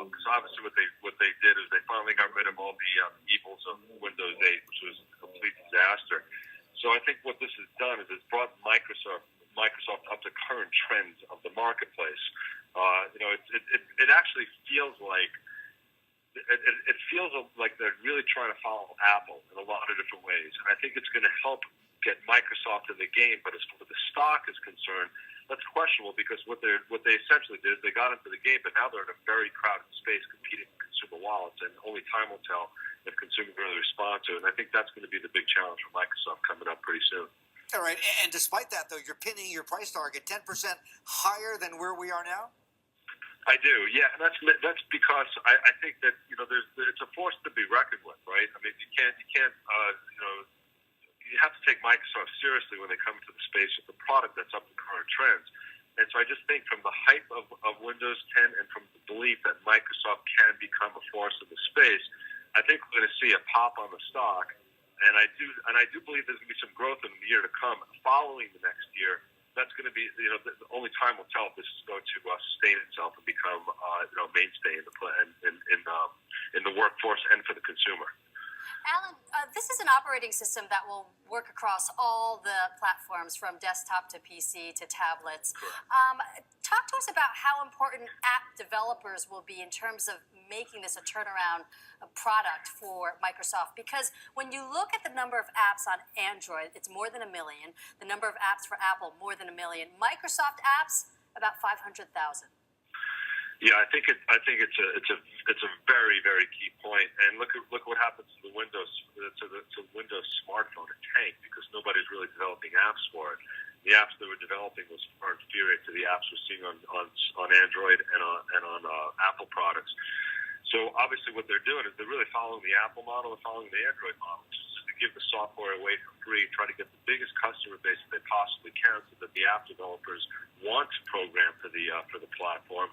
because obviously what they did is they finally got rid of all the evils of Windows 8, which was a complete disaster. So I think what this has done is it's brought Microsoft up to current trends of the marketplace. It actually feels like they're really trying to follow Apple in a lot of different ways, and I think it's going to help get Microsoft in the game. But as far as the stock is concerned, that's questionable, because what they essentially did is they got into the game, but now they're in a very crowded space competing with consumer wallets, and only time will tell if consumers really respond to it. And I think that's going to be the big challenge for Microsoft coming up pretty soon. All right, and despite that, though, you're pinning your price target 10% higher than where we are now? I do, yeah, and that's because I think that it's a force to be reckoned with, right? I mean, you can't you have to take Microsoft seriously when they come into the space with a product that's up to current trends. And so I just think from the hype of Windows 10 and from the belief that Microsoft can become a force in the space, I think we're going to see a pop on the stock. And I do believe there's going to be some growth in the year to come following the next year. That's going to be, the only time will tell if this is going to sustain itself and become, mainstay in the workforce and for the consumer. Alan, this is an operating system that will work across all the platforms from desktop to PC to tablets. Talk to us about how important app developers will be in terms of making this a turnaround product for Microsoft. Because when you look at the number of apps on Android, it's more than 1 million. The number of apps for Apple, more than 1 million. Microsoft apps, about 500,000. Yeah, I think it's a very, very key point. And look what happens to the Windows smartphone. It tanked because nobody's really developing apps for it. The apps they were developing was far inferior to the apps we're seeing on Android and on Apple products. So obviously what they're doing is they're really following the Apple model and following the Android model, which is to give the software away for free, try to get the biggest customer base that they possibly can, so that the app developers want to program for the platform.